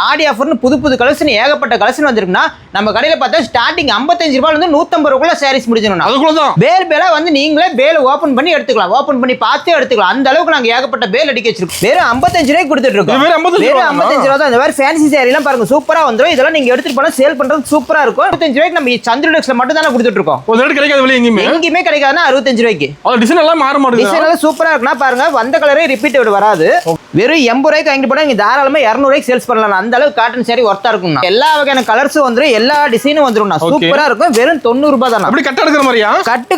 ஆடி ஆஃபர்னு புது கலெக்ஷன் ஏகப்பட்ட கலெக்ஷன் வந்திருக்குன்னா நம்ம கடையில பார்த்தா ஸ்டார்டிங் 55 ரூபாயில இருந்து 150 ரூபாய்க்குள்ள சாரீஸ் முடிஞ்சிடும். அதுக்குள்ளதான் பேலா வந்து நீங்களே பேல ஓபன் பண்ணி எடுத்துக்கலாம், ஓபன் பண்ணி பார்த்தே எடுத்துக்கலாம். அந்த அளவுக்கு நாங்க ஏகப்பட்ட பேல் அடிக்க வச்சிருக்கோம். வெறும் 55 ரூபாய்க்கு கொடுத்துட்டு இருக்கோம். வெறும் 55 ரூபா தான். இந்த மாதிரி ஃபேன்சி சாரி எல்லாம் பாருங்க சூப்பரா வந்துரும். இதெல்லாம் நீங்க எடுத்துட்டு போனா சேல் பண்றது சூப்பரா இருக்கும். 65 ரூபாய்க்கு நம்ம சந்திரடெக்ஸ்ல மட்டும் தான கொடுத்துட்டு இருக்கோம். ஒரு ரேட் கிடைக்காது வெளிய எங்கேயுமே கிடைக்காதுன்னா 65 ரூபாய்க்கு. அது டிசைன் எல்லாம் மாற மாட்டேங்குது. டிசைன் எல்லாம் சூப்பரா இருக்குன்னா பாருங்க, வந்த கலரே ரிப்பீட் வராது. வெறும் 80 ரூபாய்க்கு வாங்கிட்டு போனா நீங்க தாராளமா 200 ரூபாய்க்கு சேல்ஸ் பண்ணலாம். அந்த அளவுக்கு காட்டன் சாரி ஒர்த்தா இருக்கும். எல்லா வகையான கலர்ஸும் வந்துரும், எல்லா டிசைனும் வந்துரும். சூப்பரா இருக்கும். வெறும் 90 ரூபாய் தான். அப்படி கட்ட எடுக்கிற மாதிரியா?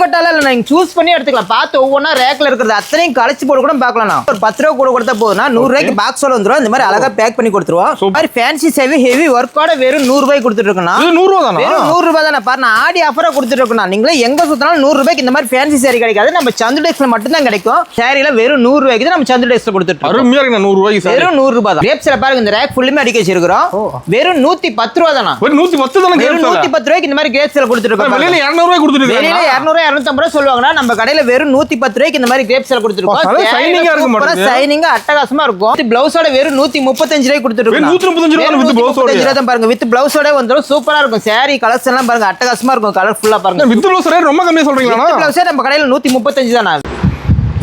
கட்டால இல்ல, நீங்க சூஸ் பண்ணி எடுத்துக்கலாம். பார்த்து ஒவ்வொன்னா ரேக்ல இருக்கிறது அத்தனையும் கழிச்சு போட்டு கூட பார்க்கலாம். ஒரு 10 ரூபாய் கூட கொடுத்தா போதும்னா 100 ரூபாய்க்கு பாக்ஸோட வந்துரும். இந்த மாதிரி அழகா பேக் பண்ணி கொடுத்துருவோம். இந்த மாதிரி ஃபேன்சி சேவை ஹெவி ஒர்க்கோட வெறும் 100 ரூபாய்க்கு கொடுத்துட்டு இருக்கோம். 100 ரூபாய் தானா? வெறும் 100 ரூபாய் தானே. பாருங்க, ஆடி ஆஃபரா கொடுத்துட்டு இருக்கோம். நீங்களே எங்க சுத்தினாலும் 100 ரூபாய்க்கு இந்த மாதிரி ஃபேன்சி சாரி கிடைக்காது. நம்ம சந்திரடெக்ஸ்ல மட்டும் தான் கிடைக்கும். சாரில வெறும் 100 ரூபாய்க்கு தான் நம்ம சந்திரடெக்ஸ்ல கொடுத்துட்டு இருக்கோம். அருமையா இருக்கு. 100 ரூபாய்க்கு சாரி வெறும் 100 ரூபாய் தான். கிரேப்ஸ்ல பாருங்க, இந்த ரேக் ஃபுல்லுமே அடிக்க வச்சிருக்கோம். வெறும் 110 ரூபாய் தானா? வெறும் 110 தான. வெறும் 110 ரூபாய்க்கு இந்த மாதிரி கிரேப்ஸ்ல கொடுத்துட்டு இருக்கோம். வெளியில 200 ரூபாய் கொடுத்துட்டு இருக்காங்க. வெளியில 200 250 ரூபாய் சொல்லுவாங்கன்னா நம்ம கடையில வெறும் 110 ரூபாய்க்கு இந்த மாதிரி கிரேப்ஸ்ல கொடுத்துட்டு இருக்கோம். ஷைனிங்கா இருக்கு மாட்டேங்குது. ஷைனிங்கா அட்டகாசமா இருக்கும். பிளவுஸோட வெறும் 135 ரூபாய்க்கு கொடுத்துட்டு இருக்கோம். 135 ரூபாய் வித் பிளவுஸோட தான் பாருங்க. வித் பிளவுஸோட வந்துரும். சூப்பரா இருக்கும். சாரி கலர்ஸ் எல்லாம் பாருங்க அட்டகாசமா இருக்கும். கலர்ஃபுல்லா பாருங்க. வித் பிளவுஸ் ரேட் ரொம்ப கம்மியா சொல்றீங்களா? வித் பிளவுஸ் நம்ம கடையில 135 தானா.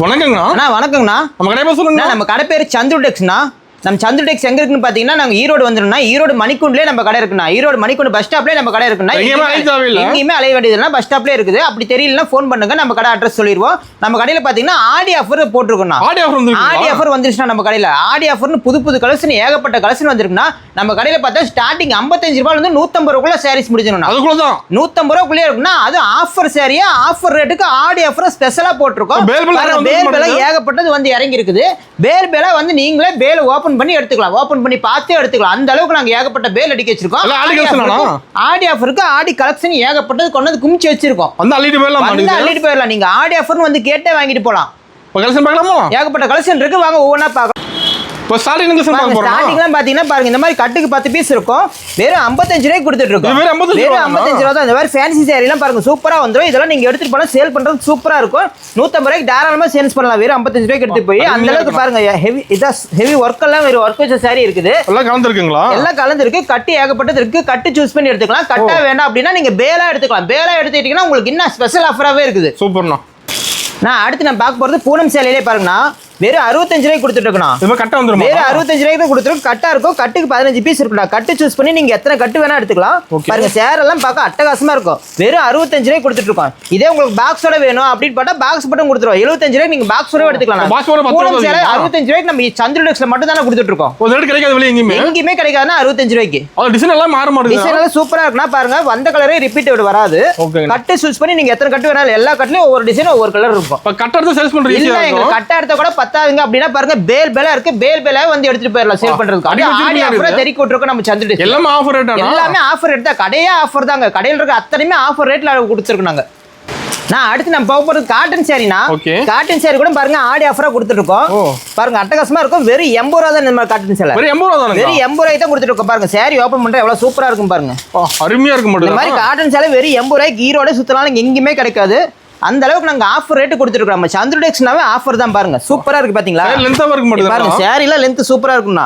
வணக்கங்கண்ணா. அண்ணா வணக்கங்கண்ணா. நம்ம கடை பேர் சொல்லுங்க. நம்ம கடை பேர் சந்திரடெக்ஸ்ண்ணா. நம்ம சந்திரடெக்ஸ் எங்க இருக்குன்னு பாத்தீங்கன்னா, நாங்க ஈரோடு வந்துருந்தோம்னா ஈரோடு மணிக்குண்டலே நம்ம கடை இருக்குண்ணா. ஈரோடு மணிக்குண்டு பஸ் ஸ்டாப்லயே நம்ம கடை இருக்குண்ணா. எங்கேயுமே அலைய வேண்டியதுனா பஸ் ஸ்டாப்லயே இருக்குது. அப்படி தெரியலன்னா ஃபோன் பண்ணுங்க, நம்ம கடை அட்ரஸ் சொல்லிடுவோம். நம்ம கடையில பாத்தீங்கன்னா ஆடி ஆஃபர் போட்டுருக்கோம்ண்ணா. ஆடி ஆஃபர் வந்துருச்சுன்னா நம்ம கடையில ஆடி ஆஃபர்னு புது கலெக்ஷன் ஏகப்பட்ட கலெக்ஷன் வந்திருக்குன்னா நம்ம கடையில பார்த்தா ஸ்டார்டிங் 55 ரூபாயில இருந்து 150 ரூபாய்க்குள்ள சாரீஸ் முடிஞ்சிடும். அதுக்குள்ளதான் 150 ரூபாய்க்குள்ளே இருக்குன்னா அது ஆஃபர் சாரியா ஆஃபர் ரேட்டுக்கு ஆடி ஆஃபர் ஸ்பெஷலா போட்டிருக்கோம். பேல் ஏகப்பட்டது வந்து இறங்கி இருக்குது. பேலா வந்து நீங்களே பேல் ஓபன் பண்ணி எடுத்துக்கலாம், ஓபன் பண்ணி பார்த்தே எடுத்துக்கலாம். அந்த அளவுக்கு நாங்க ஏகப்பட்ட பேல் அடிக்க வச்சிருக்கோம். ஆடி ஆஃபருக்கு ஆடி கலெக்ஷன் ஏகப்பட்டது கொண்டு வந்து குமிச்சு வச்சிருக்கோம். அள்ளிட்டு போயிடலாம். நீங்க ஆடி ஆஃபர்னு வந்து கேட்டே வாங்கிட்டு போலாம். ஏகப்பட்ட கலெக்ஷன் இருக்கு, வாங்க ஒவ்வொன்னா பார்க்கலாம். இப்போ ஸ்டார்டிங்லாம் பாத்தீங்கன்னா பாருங்க, இந்த மாதிரி கட்டுக்கு 10 பீஸ் இருக்கும். வெறும் 55 ரூபாய்க்கு கொடுத்துட்டு இருக்கோம். வெறும் 55 ரூபா தான். இந்த மாதிரி ஃபேன்சி சாரி எல்லாம் பாருங்க சூப்பரா வந்துரும். இதெல்லாம் நீங்க எடுத்துட்டு போனா சேல் பண்றது சூப்பரா இருக்கும். 150 ரூபாய்க்கு தாராளமா சேல்ஸ் பண்ணலாம். வெறும் 55 ரூபாய்க்கு எடுத்துட்டு போய் அந்த அளவுக்கு பாருங்க ஹெவி ஒர்க் எல்லாம் வெறும் ஒர்க் வச்ச சாரி இருக்குது. எல்லாம் கலந்துருக்குங்களா? எல்லாம் கலந்துருக்கு. கட்டு ஏகப்பட்டது இருக்கு. கட்டு சூஸ் பண்ணி எடுத்துக்கலாம். கட்டா வேண்டாம் அப்படின்னா நீங்க பேலா எடுத்துக்கலாம். பேலா எடுத்துக்கிட்டீங்கன்னா உங்களுக்கு இன்னும் ஸ்பெஷல் ஆஃபராவே இருக்குது. சூப்பர்ண்ணா. நான் அடுத்து நான் பார்க்க போறது பூனம் சேலையிலே பாருங்கண்ணா. வெறும் 65 ரூபாய்க்கு கொடுத்துட்டு இருக்கணும். கட்ட வந்துரும். வெறும் 65 ரூபாய்க்கு தான் கொடுத்துருக்கோம். கட்டா இருக்கும். கட்டுக்கு 15 பீஸ் இருக்குடா. கட்டு சூஸ் பண்ணி நீங்க எத்தனை கட்டு வேணா எடுத்துக்கலாம். பாருங்க சேர் எல்லாம் பார்க்க அட்டகாசமா இருக்கும். வெறும் 65 ரூபாய்க்கு கொடுத்துட்டு இருக்கோம். இதே உங்களுக்கு பாக்ஸோட வேணும் அப்படின்னு பார்த்தா பாக்ஸ் மட்டும் கொடுத்துருவோம். 75 ரூபாய்க்கு நீங்க பாக்ஸோட எடுத்துக்கலாம். 65 ரூபாய்க்கு நம்ம சந்திரடெக்ஸ்ல மட்டும் தானே கொடுத்துட்டு இருக்கோம். ஒரு ரேட் கிடைக்காது வெளிய எங்கேயுமே கிடைக்காதுன்னா 65 ரூபாய்க்கு. அது டிசைன் எல்லாம் மாற மாட்டேங்குது. டிசைன் எல்லாம் சூப்பரா இருக்குன்னா பாருங்க, வந்த கலரே ரிப்பீட் வராது. கட்டு சூஸ் பண்ணி நீங்க எத்தனை கட்டு வேணாலும் எல்லா கட்டுலயும் ஒவ்வொரு டிசைன் ஒவ்வொரு கலர் இருக்கும். கட்ட எடுத்து சேல்ஸ் பண்றீங்க. இல்ல எங்க கட்ட எடுத்த கூட பத்தாதுங்க அப்படின்னா பாருங்க, பேலா இருக்கு. பேலா வந்து எடுத்துட்டு போயிடலாம் சேல் பண்றதுக்கு. ஆடி ஆஃபரா தெறிக்க விட்டுருக்கோம் நம்ம சந்திரடெக்ஸ். எல்லாமே ஆஃபர் ரேட். எல்லாமே ஆஃபர் ரேட் தான். கடையே ஆஃபர் தாங்க. கடையில இருக்க அத்தனையுமே ஆஃபர் ரேட்ல கொடுத்துருக்கோம் நாங்க. நான் அடுத்து நம்ம போக போறது காட்டன் சாரினா. காட்டன் சாரி கூட பாருங்க ஆடி ஆஃபரா கொடுத்துட்டு இருக்கோம். பாருங்க அட்டகாசமா இருக்கும். வெறும் 80 ரூபாய் தான் இந்த மாதிரி காட்டன் சேலை. வெறும் 80 ரூபாய் தான் கொடுத்துட்டு இருக்கோம். பாருங்க சாரி ஓபன் பண்ற எவ்வளவு சூப்பரா இருக்கும் பாருங்க. அருமையா இருக்கும். இந்த மாதிரி காட்டன் சேலை வெறும் 80 ரூபாய்க்கு ஈரோட சுத்தனாலும் எங்கேயுமே கிடைக்காது. அந்த அளவுக்கு நாங்க ஆஃபர் ரேட் கொடுத்துருக்கோம். நம்ம சந்திரடெக்ஸ்னாவே ஆஃபர் தான். பாருங்க சூப்பரா இருக்கு பாத்தீங்களா? பாருங்க சாரில லென்த் சூப்பரா இருக்கும்ண்ணா.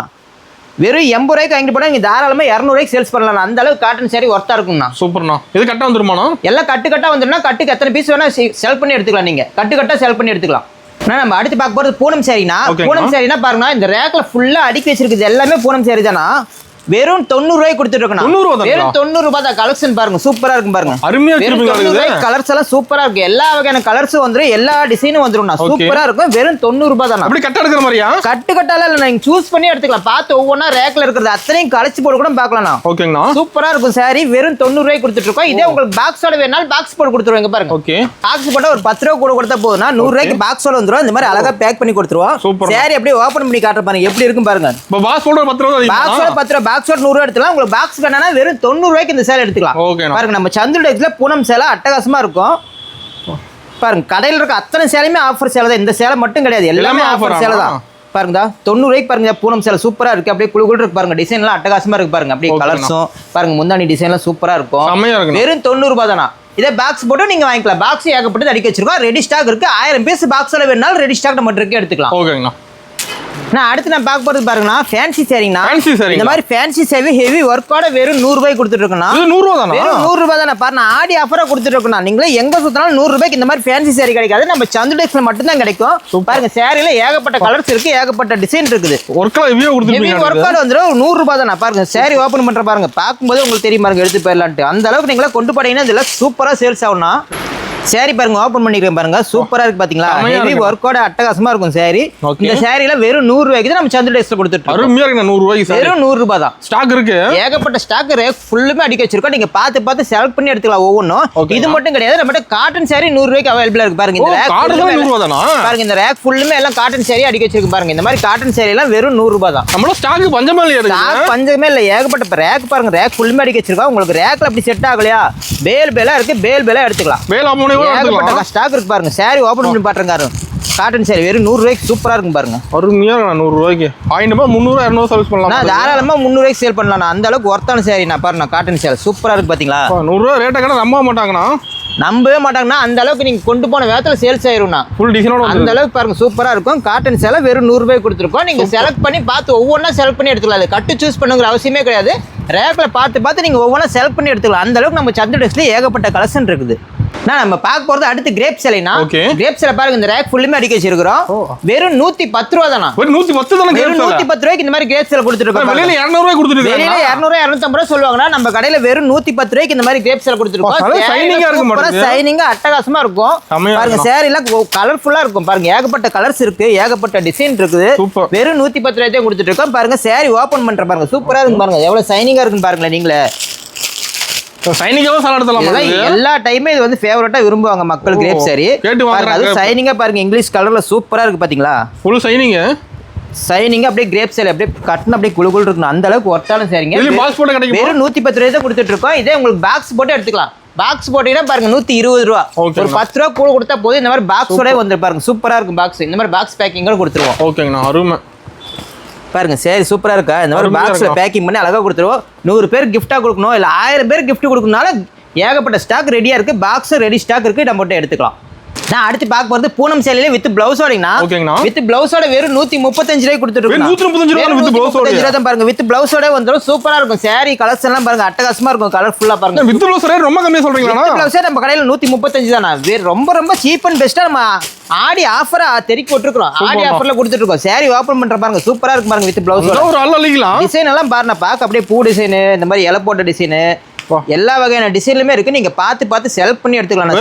வெறும் 80 ரூபாய்க்கு வாங்கிட்டு போனா நீங்க தாராளமா 200 ரூபாய்க்கு சேல்ஸ் பண்ணலாம். அந்த அளவுக்கு காட்டன் சாரி ஒர்த்தா இருக்கும்ண்ணா. சூப்பர்ண்ணா. இது கட்டா வந்துருமாண்ணா? எல்லாம் கட்டா வந்துருன்னா கட்டுக்கு எத்தனை பீஸ் வேணா செல் பண்ணி எடுத்துக்கலாம். நீங்க கட்டா செல் பண்ணி எடுத்துக்கலாம். நம்ம அடுத்து பார்க்க போறது பூனம் சாரினா. பூனம் சாரினா பாருங்க, இந்த ரேக்ல ஃபுல்லா அடுக்கி வச்சிருக்குது எல்லாமே பூனம் சாரி தானா. வெறும் 90 ரூபாய்க்கு கொடுத்துட்டு இருக்கணும். வெறும் 90 ரூபாய் தான். கலெக்ஷன் பாருங்க சூப்பரா இருக்கும் பாருங்க. அருமையா இருக்கு. கலர்ஸ் எல்லாம் சூப்பரா இருக்கு. எல்லா வகையான கலர்ஸும் வந்துரும். எல்லா டிசைனும் வந்துரும். சூப்பரா இருக்கும். வெறும் 90 ரூபாய் தான். அப்படி கட்ட எடுக்கிற மாதிரியா? கட்டால இல்ல, நீங்க சூஸ் பண்ணி எடுத்துக்கலாம். பார்த்து ஒவ்வொன்னா ரேக்ல இருக்கிறது அத்தனையும் கலச்சு போட்டு கூட பார்க்கலாம். ஓகேங்களா? சூப்பரா இருக்கும் சாரி. வெறும் 90 ரூபாய்க்கு கொடுத்துட்டு இருக்கோம். இதே உங்களுக்கு பாக்ஸோட வேணாலும் பாக்ஸ் போட்டு கொடுத்துருவாங்க பாருங்க. ஓகே. பாக்ஸ் போட்டா ஒரு 10 ரூபாய் கூட கொடுத்தா போதும்னா 100 ரூபாய்க்கு பாக்ஸோட வந்துரும். இந்த மாதிரி அழகா பேக் பண்ணி கொடுத்துருவோம். சாரி அப்படியே ஓபன் பண்ணி காட்டுற பாருங்க எப்படி இருக்கும் பாருங்க. பாக்ஸோட 10 ரூபாய். பாக்ஸோட 10 ரூபாய். பாக்ஸோட 100 ரூபாய் எடுத்துக்கலாம். உங்களுக்கு பாக்ஸ் வேணா வெறும் 90 ரூபாய்க்கு இந்த சேலை எடுத்துக்கலாம். பாருங்க நம்ம சந்திரடெக்ஸ்ல பூனம் சேலை அட்டகாசமா இருக்கும். பாருங்க கடையில் இருக்க அத்தனை சேலையுமே ஆஃபர் சேலை தான். இந்த சேலை மட்டும் கிடையாது, எல்லாமே ஆஃபர் சேலை தான். பாருங்க 90 ரூபாய்க்கு பாருங்க பூனம் சேலை சூப்பரா இருக்கு. அப்படியே குளு இருக்கு பாருங்க. டிசைன் எல்லாம் அட்டகாசமா இருக்கு பாருங்க. அப்படியே கலர்ஸும் பாருங்க முந்தானி டிசைன் எல்லாம் சூப்பரா இருக்கும். வெறும் 90 ரூபாய் தானா. இதே பாக்ஸ் போட்டு நீங்க வாங்கிக்கலாம். பாக்ஸ் ஏகப்பட்டது அடிக்க வச்சிருக்கோம். ரெடி ஸ்டாக் இருக்கு. 1000 பீஸ் பாக்ஸ்ல வேணாலும் ரெடி ஸ்டாக் நம்ம இருக்கு எடுத்துக்கலாம். ஓகேங்களா. நான் அடுத்து நான் பார்க்க போறது பாருங்கண்ணா ஃபேன்சி சாரிங்கண்ணா. Fancy saree. இந்த மாதிரி ஃபேன்சி சாரி ஹெவி ஒர்க்கோட வெறும் 100 ரூபாய்க்கு கொடுத்துட்டு இருக்கோம்ண்ணா. இது 100 ரூபா தானா? வெறும் 100 ரூபாய் தானே பாருங்க. ஆடி ஆஃபரா கொடுத்துட்டு இருக்கோம். நீங்களே எங்க சுத்தினாலும் 100 ரூபாய்க்கு இந்த மாதிரி ஃபேன்சி சாரி கிடைக்காது. நம்ம சந்து டெக்ஸ்ல மட்டும் தான் கிடைக்கும். பாருங்க சாரில ஏகப்பட்ட கலர்ஸ் இருக்கு, ஏகப்பட்ட டிசைன் இருக்குது. ஒர்க்ல ஹெவியா ஹெவி கொடுத்துருப்பீங்க. ஒர்க்கோட வந்துடும் 100 ரூபாய் தானே. பாருங்க சாரி ஓபன் பண்ற பாருங்க, பார்க்கும்போது உங்களுக்கு தெரியும் பாருங்க எடுத்து போயிடலான்ட்டு. அந்த அளவுக்கு நீங்களே கொண்டு போனீங்கன்னா இதுல சூப்பரா சேல்ஸ் ஆகும்னா. சாரி பாருங்க ஓபன் பண்ணிக்கிறேன் பாருங்க, சூப்பரா இருக்கு பாத்தீங்களா. ஹெவி ஒர்க்கோட அட்டகாசமா இருக்கும் சாரி. இந்த சாரில வெறும் 100 ரூபாய்க்கு நம்ம சந்து டெக்ஸ்ல கொடுத்துட்டு இருக்கோம். அருமையா இருக்கு 100 ரூபாய்க்கு சாரி. வெறும் 100 ரூபாய் தான். ஸ்டாக் இருக்கு, ஏகப்பட்ட ஸ்டாக் ரேக் ஃபுல்லுமே அடிக்க வச்சிருக்கோம். நீங்க பார்த்து செலக்ட் பண்ணி எடுத்துக்கலாம் ஒவ்வொன்றும். இது மட்டும் கிடையாது, நம்ம காட்டன் சாரி 100 ரூபாய்க்கு அவைலபிளா இருக்கு. பாருங்க இந்த ரேக் காட்டன் 100 ரூபாய் தானா? பாருங்க இந்த ரேக் ஃபுல்லுமே எல்லாம் காட்டன் சாரி அடிக்க வச்சிருக்கு பாருங்க. இந்த மாதிரி காட்டன் சாரி எல்லாம் வெறும் 100 ரூபாய் தான். நம்மள ஸ்டாக் பஞ்சமே இல்லையா? ஸ்டாக் பஞ்சமே இல்ல, ஏகப்பட்ட ரேக் பாருங்க. ரேக் ஃபுல்லுமே அடிக்க வச்சிருக்கோம். உங்களுக்கு ரேக்ல அப்படி செட் ஆகலையா, பேலா இருக்கு, பேலா எடுத்துக்கலாம். ஏகப்பட்ட ஸ்டாக் இருக்கு பாருங்க. சாரி ஓபன் பண்ணி பாருங்க. காட்டன் சாரி வெறும் 100 ரூபாய்க்கு சூப்பரா இருக்கும் பாருங்க. அருமையா 100 ரூபாய்க்கு 300 200 சர்வீஸ் பண்ணலாம். நான் தாராளமா 300 ரூபாய்க்கு சேல் பண்ணலாம். அந்த அளவுக்கு ஒர்த்தான சாரி நான் பாருங்க. காட்டன் சாரி சூப்பரா இருக்கு பாத்தீங்களா. 100 ரூபாய் ரேட்டை கடை நம்ப மாட்டாங்கண்ணா. நம்பவே மாட்டாங்கன்னா அந்த அளவுக்கு நீங்க கொண்டு போன வேகத்துல சேல்ஸ் ஆயிரும்னா. ஃபுல் டிசைனோட அந்த அளவுக்கு பாருங்க சூப்பரா இருக்கும். காட்டன் சேலை வெறும் 100 ரூபாய் கொடுத்துருக்கோம். நீங்க செலக்ட் பண்ணி பார்த்து ஒவ்வொன்றா செலக்ட் பண்ணி எடுத்துக்கலாம். கட்டு சூஸ் பண்ணுங்கிற அவசியமே கிடையாது. ரேக்ல பார்த்து நீங்க ஒவ்வொன்றா செலக்ட் பண்ணி எடுத்துக்கலாம். அந்த அளவுக்கு நம்ம சந்து டெக்ஸ்ல ஏகப்பட்ட கலெக்ஷன் இருக்குது. நம்ம பார்க்க போறது அடுத்து கிரேப் சேலைனா. கிரேப் சேலை பாருங்க, இந்த ரேக் ஃபுல்லுமே அடிக்க வச்சிருக்கிறோம். வெறும் 110 ரூபா தானா. வெறும் 110 தான. வெறும் 110 ரூபாய்க்கு இந்த மாதிரி கிரேப் சேலை கொடுத்துருக்கோம். வெளியில 200 ரூபாய் கொடுத்துருக்காங்க. வெளியில 200 250 ரூபாய் சொல்லுவாங்கன்னா நம்ம கடையில வெறும் 110 ரூபாய்க்கு இந்த மாதிரி கிரேப் சேலை கொடுத்துருக்கோம். ஷைனிங்கா இருக்கு மாட்டேங்குது. ஷைனிங்கா அட்டகாசமா இருக்கும் பாருங்க. சாரில கலர்ஃபுல்லா இருக்கும் பாருங்க. ஏகப்பட்ட கலர்ஸ் இருக்கு, ஏகப்பட்ட டிசைன் இருக்குது. வெறும் 110 ரூபாய்க்கு தான் கொடுத்துட்டு இருக்கோம். பாருங்க சாரி ஓபன் பண்ற பாருங்க, சூப்பரா இருக்கு பாருங்க. எவ்வளவு ஷைனிங்கா இருக்குன்னு பாருங்களேன் நீங்களே. ஷைனிங்காவே சால எடுத்தலாம். எல்லா டைமே இது வந்து ஃபேவரட்டா விரும்புவாங்க மக்கள் கிரேப் சாரி. அது ஷைனிங்கா பாருங்க, இங்கிலீஷ் கலர்ல சூப்பரா இருக்கு பாத்தீங்களா. ஃபுல் ஷைனிங் ஷைனிங்கா அப்படியே கிரேப் சாரி அப்படியே கட்டின அப்படியே குளுகுள் இருக்கணும். அந்த அளவுக்கு ஒர்த்தான சாரிங்க. பாக்ஸ் போட்டு கிடைக்கும். வெறும் 110 ரூபாய் தான் கொடுத்துட்டு இருக்கோம். இதே உங்களுக்கு பாக்ஸ் போட்டு எடுத்துக்கலாம். பாக்ஸ் போட்டீங்கன்னா பாருங்க 120 ரூபா. ஒரு 10 ரூபா கூட கொடுத்தா போதும். இந்த மாதிரி பாக்ஸோட வந்து பாருங்க சூப்பரா இருக்கும் பாக்ஸ். இந்த மாதிரி பாக்ஸ் பேக்கிங்கோட கொடுத்துருவோம். ஓகேங்கண்ணா அருமை. பாருங்க சரி சூப்பரா இருக்கா. இந்த மாதிரி பாக்ஸ்ல பேக்கிங் பண்ணி அழகா கொடுத்துருவோம். 100 பேர் கிஃப்டா கொடுக்கணும், இல்ல 1000 பேர் கிஃப்ட் கொடுக்கறதுனால ஏகப்பட்ட ஸ்டாக் ரெடியா இருக்கு. பாக்ஸ் ரெடி ஸ்டாக் இருக்கு, நம்ம மட்டும் எடுத்துக்கலாம். நான் அடுத்து பார்க்க போறது பூனம் சேலையில வித் பிளவுஸோடனா. வித் பிளவுஸோட வெறும் 135 ரூபாய் கொடுத்துட்டு இருக்கோம். 135 ரூபாய் வித் பிளவுஸோட. 135 ரூபாய் தான் பாருங்க. வித் பிளவுஸோட வந்துரும் சூப்பரா இருக்கும். சாரி கலெக்ஷன் எல்லாம் பாருங்க அட்டகாசமா இருக்கும், கலர்ஃபுல்லா பாருங்க. வித் பிளவுஸ் ரேட் ரொம்ப கம்மியா சொல்றீங்களா? வித் பிளவுஸ் நம்ம கடையில 135 தானா. ரொம்ப சீப் அண்ட் பெஸ்டா நம்ம ஆடி ஆஃபரா தெறிக்கி போட்டுருக்கோம். ஆடி ஆஃபர்ல கொடுத்துட்டு இருக்கோம். சாரி ஓபன் பண்ற பாருங்க சூப்பரா இருக்கு பாருங்க. வித் பிளவுஸோட ஒரு ஆள் அள்ளிக்கலாம். டிசைன் எல்லாம் பாருங்க, பாக்க அப்படியே பூ டிசைன், இந்த மாதிரி இலை போட்ட டிசைன், எல்லா வகையான டிசைன்லுமே இருக்கு. நீங்க பார்த்து செலக்ட் பண்ணி எடுத்துக்கலாம்.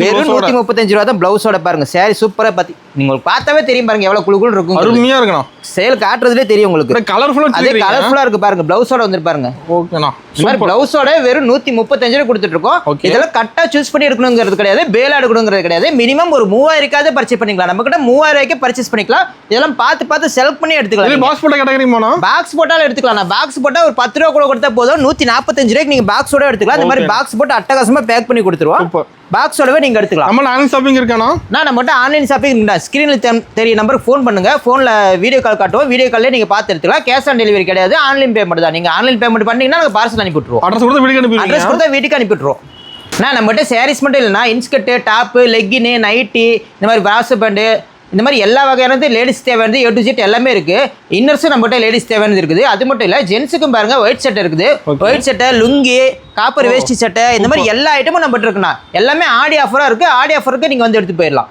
வெறும் 135 ரூபா தான் பிளவுஸோட பாருங்க. சாரி சூப்பரா பாத்தி உங்களுக்கு பார்த்தாவே தெரியும் பாருங்க எவ்வளவு குளுகுள் இருக்கும். அருமையா இருக்கணும். சேல் காட்டுறதுலே தெரியும் உங்களுக்கு. கலர்ஃபுல்லா அதே கலர்ஃபுல்லா இருக்கு பாருங்க. பிளவுஸோட வந்து பாருங்க. ஓகேண்ணா. இந்த மாதிரி பிளவுஸோட வெறும் 135 ரூபாய் கொடுத்துட்டு இருக்கோம். இதெல்லாம் கட்டா சூஸ் பண்ணி எடுக்கணுங்கிறது கிடையாது, பேலா எடுக்கணுங்கிறது கிடையாது. மினிமம் ஒரு 3000 பர்ச்சேஸ் பண்ணிக்கலாம். நம்ம கிட்ட 3000 ரூபாய்க்கு பர்ச்சேஸ் பண்ணிக்கலாம். இதெல்லாம் பார்த்து செலக்ட் பண்ணி எடுத்துக்கலாம். பாக்ஸ் போட்ட கேட்டகரி போனா பாக்ஸ் போட்டாலும் எடுத்துக்கலாம். பாக்ஸ் போட்டா ஒரு 10 ரூபா கூட கொடுத்தா போதும். 145 ரூபாய்க்கு நீங்க பாக்ஸோட எடுத்துக்கலாம். இந்த மாதிரி பாக்ஸ் போட்டு அட்டகாசமா பேக் பண்ணி கொடுத்துருவோம். பாக்ஸோடவே நீங்க எடுத்துக்கலாம். நம்ம ஆன்லைன் ஷாப்பிங் இருக்கானா? நம்மகிட்ட ஆன்லைன் ஷாப்பிங் இருக்குடா. ஸ்கிரீன்ல தெரிய நம்பருக்கு ஃபோன் பண்ணுங்க. ஃபோன்ல வீடியோ கால் காட்டுவோம். வீடியோ கால்ல நீங்க பார்த்து எடுத்துக்கலாம். கேஷ் ஆன் டெலிவரி கிடையாது, ஆன்லைன் பேமெண்ட் தான். நீங்க ஆன்லைன் பேமெண்ட் பண்ணீங்கன்னா நாங்க பார்சல் அனுப்பி விட்டுருவோம். அட்ரஸ் கொடுத்தா வீட்டுக்கு அனுப்பிடுவீங்க. அட்ரஸ் கொடுத்தா வீட்டுக்கு அனுப்பி விட்டுருவோம். நம்மகிட்ட சாரீஸ் மட்டும் இல்லைனா இன்ஸ்கர்ட், டாப், லெக்கின், நைட்டி, இந்த மாதிரி பிராஸ் பேண்ட், இந்த மாதிரி எல்லா வகையானது லேடிஸ் தேவையானது A to Z எல்லாமே இருக்கு. இன்னர்ஸும் நம்மகிட்ட லேடிஸ் தேவையானது இருக்குது. அது மட்டும் இல்ல ஜென்ஸுக்கும் பாருங்க ஒயிட் சட்டை இருக்குது. ஒயிட் சட்டை, லுங்கி, காப்பர் வேஷ்டி சட்டை, இந்த மாதிரி எல்லா ஐட்டமும் நம்மகிட்ட இருக்குண்ணா. எல்லாமே ஆடி ஆஃபரா இருக்கு. ஆடி ஆஃபருக்கு நீங்க வந்து எடுத்து போயிடலாம்.